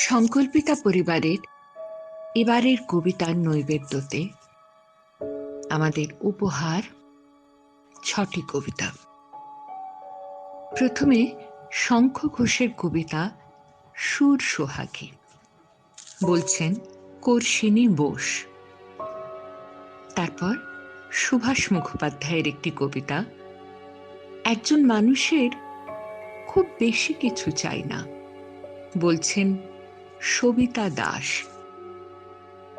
সংকল্পিতা পরিবারের এবারের কবিতার নৈবেদ্যতে আমাদের উপহার 6টি কবিতা। প্রথমে শঙ্খ ঘোষের কবিতা সুর সোহাগী, বলছেন কর্ষিনী বোস। তারপর সুভাষ মুখোপাধ্যায়ের একটি কবিতা একজন মানুষের খুব বেশি কিছু চাই না, বলছেন সবিতা দাস।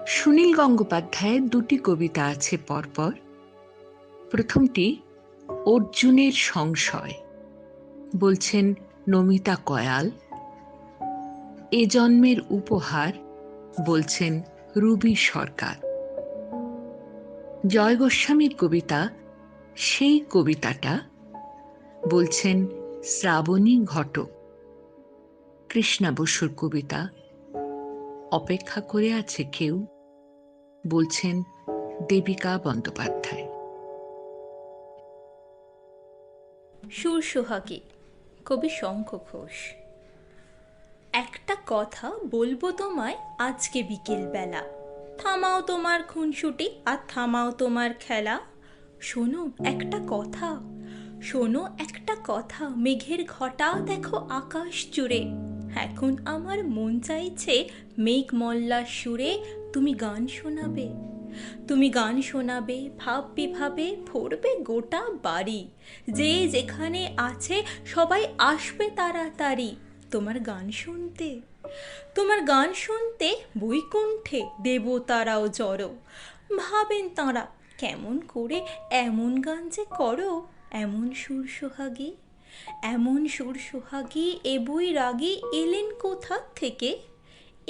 সুনীল গঙ্গোপাধ্যায়ের দুটি কবিতা আছে পরপর। প্রথমটি অর্জুনের সংশয়, বলছেন নমিতা কয়াল। এ জন্মের উপহার, বলছেন রুবি সরকার। জয় গোস্বামীর কবিতা সেই কবিতাটা, বলছেন শ্রাবণী ঘটক। কৃষ্ণা বসুর কবিতা অপেক্ষা করে আছে কেউ, বলছেন দেবিকা বন্দ্যোপাধ্যায়। সুর সোহাগী, কবি শঙ্খ ঘোষ। একটা কথা বলবো তোমায় আজকে বিকেল বেলা, থামাও তোমার খুনসুটি আর থামাও তোমার খেলা। শোনো একটা কথা, শোনো একটা কথা, মেঘের ঘটা দেখো আকাশ জুড়ে। এখন আমার মন চাইছে মেঘ মল্লার সুরে তুমি গান শোনাবে। তুমি গান শোনাবে, ভাববে ভাবে ভরবে গোটা বাড়ি। যে যেখানে আছে সবাই আসবে তাড়াতাড়ি তোমার গান শুনতে। তোমার গান শুনতে বৈকুণ্ঠে দেবতারাও জড়ো। ভাবেন তাঁরা কেমন করে এমন গান যে করো। এমন সুর সোহাগী, এমন সুর সোহাগী এ বই রাগী এলেন কোথা থেকে।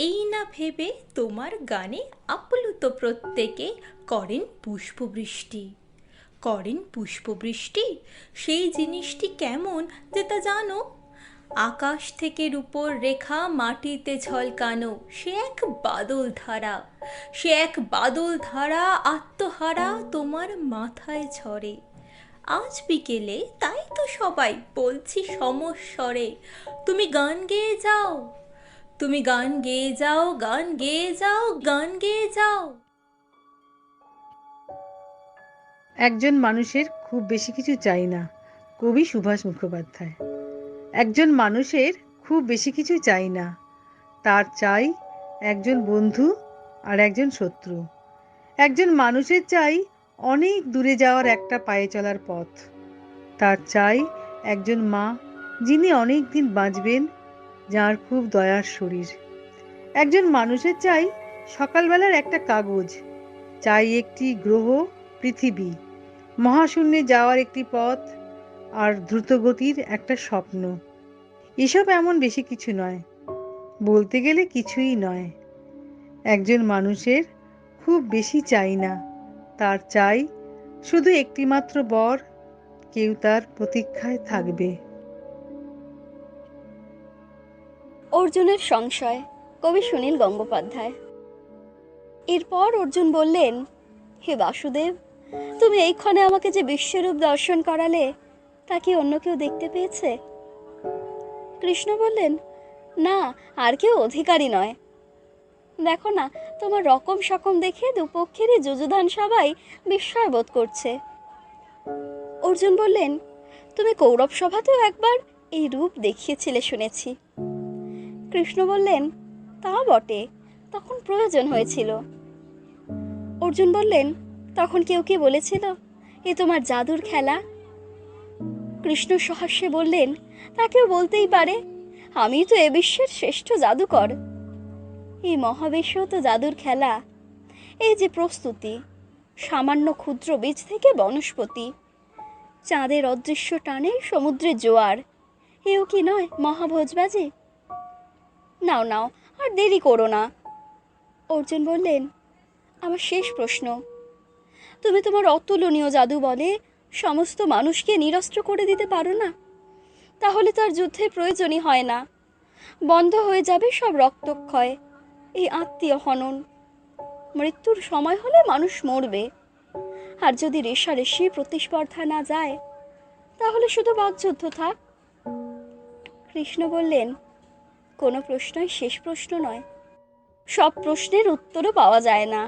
এই না ভেবে তোমার গানে আপ্লুত প্রত্যেকে করেন পুষ্পবৃষ্টি। করেন পুষ্পবৃষ্টি, সেই জিনিসটি কেমন যেটা জানো। আকাশ থেকে রূপোর রেখা মাটিতে ঝলকানো সে এক বাদল ধারা। সে এক বাদল ধারা আত্মহারা তোমার মাথায় ঝরে। আজ বিকেলে তাই তো সবাই বলছি সমস্বরে, তুমি গান গেয়ে যাও, তুমি গান গেয়ে যাও, গান গেয়ে যাও, গান গেয়ে যাও। একজন মানুষের খুব বেশি কিছু চাই না, কবি সুভাষ মুখোপাধ্যায়। একজন মানুষের খুব বেশি কিছু চাই না, তার চাই একজন বন্ধু আর একজন শত্রু। একজন মানুষের চাই অনেক দূরে যাওয়ার একটা পায়ে চলার পথ। তার চাই একজন মা, যিনি অনেক দিন বাঁচবেন, যার খুব দয়ার শরীর। একজন মানুষের চাই সকালবেলার একটা কাগজ, চাই একটি গ্রহ পৃথিবী, মহাশূন্যে যাওয়ার একটি পথ, আর দ্রুতগতির একটা স্বপ্ন। এসব এমন বেশি কিছু নয়, বলতে গেলে কিছুই নয়। একজন মানুষের খুব বেশি চাই না, তার চাই শুধু একটিমাত্র বর, কেউ তার প্রতীক্ষায় থাকবে। অর্জুনের সংশয়, কবি সুনীল গঙ্গোপাধ্যায়। এরপর অর্জুন বললেন, হে বাসুদেব, তুমি এইক্ষণে আমাকে যে বিশ্বরূপ দর্শন করালে, তা কি অন্য কেউ দেখতে পেয়েছে? কৃষ্ণ বললেন, না, আর কেউ অধিকারী নয়। দেখো না, তোমার রকম সকম দেখে দুপক্ষেরই যুযুধান সবাই বিস্ময় বোধ করছে। অর্জুন বললেন, তুমি কৌরব সভাতেও একবার এই রূপ দেখিয়েছিলে শুনেছি। কৃষ্ণ বললেন, তা বটে, তখন প্রয়োজন হয়েছিল। অর্জুন বললেন, তখন কেউ কি বলেছিল এ তোমার জাদুর খেলা? কৃষ্ণ সহাস্যে বললেন, তা কেউ বলতেই পারে, আমি তো এ বিশ্বের শ্রেষ্ঠ জাদুকর। এই মহাবিশ্ব তো জাদুর খেলা। এই যে প্রস্তুতি, সামান্য ক্ষুদ্র বীজ থেকে বনস্পতি, চাঁদের অদৃশ্য টানে সমুদ্রের জোয়ার, এও কি নয় মহাভোজবাজি? নাও নাও, আর দেরি করো না। অর্জুন বললেন, আমার শেষ প্রশ্ন, তুমি তোমার অতুলনীয় জাদু বলে সমস্ত মানুষকে নিরস্ত্র করে দিতে পারো না? তাহলে তার যুদ্ধের প্রয়োজনই হয় না, বন্ধ হয়ে যাবে সব রক্তক্ষয়, এই আত্মীয় হনন। মৃত্যুর সময় হলে মানুষ মরবে, আর যদি রেষারেষি প্রতিস্পর্ধা না যায়, তাহলে শুধু বাকযুদ্ধ থাক। কৃষ্ণ বললেন, কোনো প্রশ্নই শেষ প্রশ্ন নয়, সব প্রশ্নের উত্তরও পাওয়া যায় না।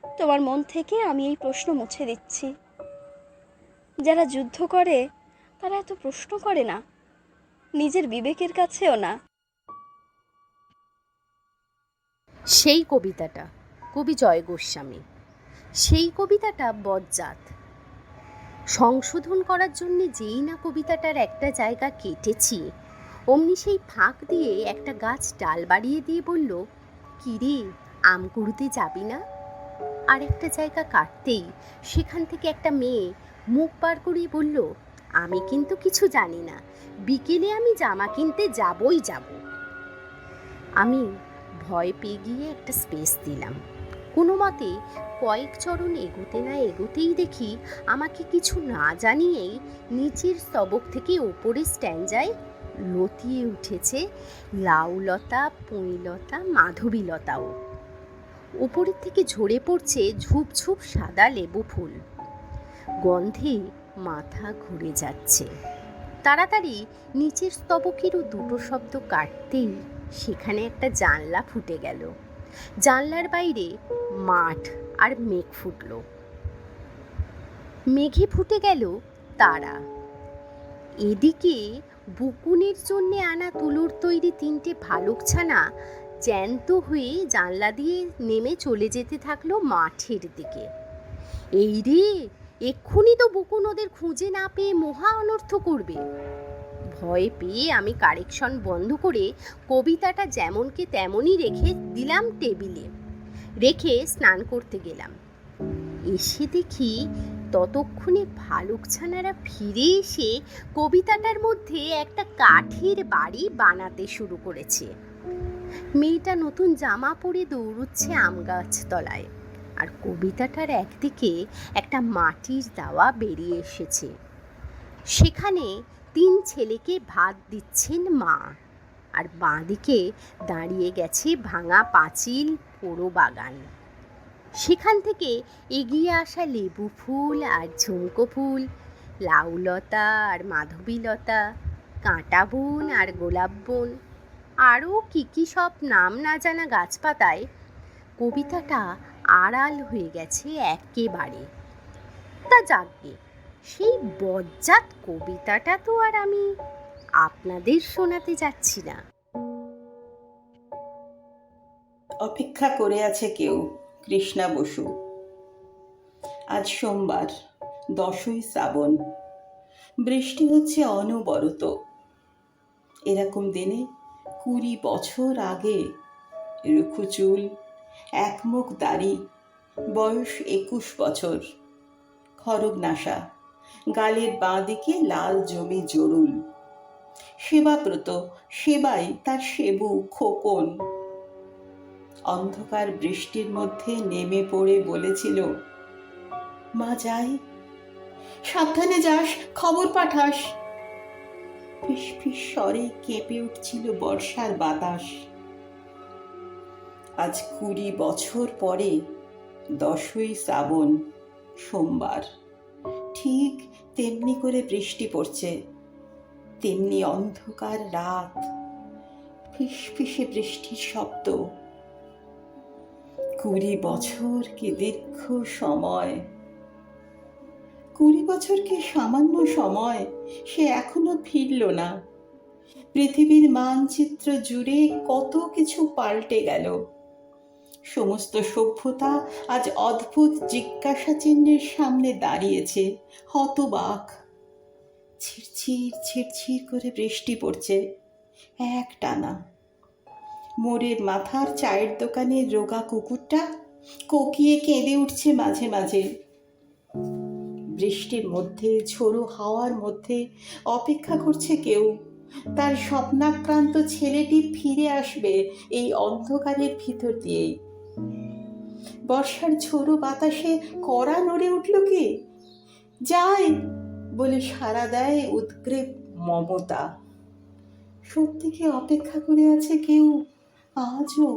তোমার মন থেকে আমি এই প্রশ্ন মুছে দিচ্ছি। যারা যুদ্ধ করে তারা এত প্রশ্ন করে না, নিজের বিবেকের কাছেও না। সেই কবিতাটা কবি জয় গোস্বামী। সেই কবিতাটা বজ্জাত। সংশোধন করার জন্য যেই না কবিতাটার একটা জায়গা কেটেছি, অমনি সেই ফাঁক দিয়ে একটা গাছ ডাল বাড়িয়ে দিয়ে বলল, কিরে আম কুড়তে যাবি না? আর একটা জায়গা কাটতেই সেখান থেকে একটা মেয়ে মুখ বার করেই বলল, আমি কিন্তু কিছু জানি না, বিকেলে আমি জামা কিনতে যাবই যাব। আমি ভয় পেয়ে গিয়ে একটা স্পেস দিলাম। কোনো মতে কয়েক চরণ এগোতে না এগোতেই দেখি আমাকে কিছু না জানিয়েই নিচের স্তবক থেকে ওপরের স্ট্যান্ডায় লতিয়ে উঠেছে লাউলতা, পুঁইলতা, মাধবীলতাও। ওপরের থেকে ঝরে পড়ছে ঝুপঝুপ সাদা লেবু ফুল। গন্ধে মাথা ঘুরে যাচ্ছে। তাড়াতাড়ি নিচের স্তবকেরও দুটো শব্দ কাটতেই সেখানে একটা জানলা ফুটে গেল। জানলার বাইরে মাঠ আর মেঘ ফুটল। মেঘে ফুটে গেল তারা। এদিকে বকুনের জন্যে আনা তুলোর তৈরি 3টে ভালুকছানা জ্যান্ত হয়ে জানলা দিয়ে নেমে চলে যেতে থাকলো মাঠের দিকে। এই রে, এক্ষুনি তো বকুন ওদের খুঁজে না পেয়ে মহা অনর্থ করবে। ভয় পেয়ে আমি কারেকশন বন্ধ করে কবিতাটা যেমনকে তেমনই রেখে দিলাম টেবিলে। রেখে স্নান করতে গেলাম। এসে দেখি ততক্ষণে ভালুকছানারা ফিরে এসে কবিতাটার মধ্যে একটা কাঠের বাড়ি বানাতে শুরু করেছে। মেয়েটা নতুন জামা পরে দৌড়চ্ছে আম গাছ তলায়, আর কবিতাটার একদিকে একটা মাটির দাওয়া বেরিয়ে এসেছে। সেখানে 3 ছেলেকে ভাত দিচ্ছেন মা, আর বাঁদিকে দাঁড়িয়ে গেছে ভাঙা পাঁচিল পোড়ো বাগান। সেখান থেকে এগিয়ে আসা লেবু ফুল আর ঝুমকো ফুল, লাউলতা আর মাধবীলতা, কাঁটা বন আর গোলাপ বন, আরও কী কী সব নাম না জানা গাছপাতায় কবিতাটা আড়াল হয়ে গেছে একেবারে। তা যাকগে, সেই বজ্জাত কবিতাটা তো আর আমি আপনাদের শোনাতে যাচ্ছি না। অপেক্ষা করে আছে কেউ, কৃষ্ণা বসু। আজ সোমবার, 10ই শ্রাবণ। বৃষ্টি হচ্ছে অনবরত। এরকম দিনে 20 বছর আগে রুখু চুল, একমুখ দাড়ি, বয়স 21 বছর, খড়গনাশা, গালের বাঁ দিকে লাল জমি জরুল। সেবাব্রত, সেবাই তার সেবু খোকন। অন্ধকার বৃষ্টির মধ্যে নেমে পড়ে বলেছিল, মা যাই, সাবধানে যাস, খবর পাঠাস। ফিস ফিস স্বরে কেঁপে উঠছিল বর্ষার বাতাস। আজ 20 বছর পরে 10ই শ্রাবণ, সোমবার, ঠিক তেমনি করে বৃষ্টি পড়ছে, তেমনি অন্ধকার রাত, ফিস ফিসে বৃষ্টির শব্দ। 20 বছর কি দীর্ঘ সময়। 20 বছর কি সামান্য সময়, সে এখনো ফিরল না। পৃথিবীর মানচিত্র জুড়ে কত কিছু পাল্টে গেল। সমস্ত সভ্যতা আজ অদ্ভুত জিজ্ঞাসা চিহ্নের সামনে দাঁড়িয়েছে, হতবাক। ছিড়ছিড় ছিড়ছিড় করে বৃষ্টি পড়ছে একটানা। মোড়ের মাথার চায়ের দোকানের রোগা কুকুরটা কোকিয়ে কেঁদে উঠছে মাঝে মাঝে। বৃষ্টির মধ্যে, ঝোড়ো হাওয়ার মধ্যে অপেক্ষা করছে কেউ, তার স্বপ্নাক্রান্ত ছেলেটি ফিরে আসবে এই অন্ধকারের ভিতর দিয়েই। বর্ষার ঝোড়ো বাতাসে কড়া নড়ে উঠল কি, যাই বলে সাড়া দেয় উদ্গ্রীব মমতা। সত্যি কি অপেক্ষা করে আছে কেউ আজও?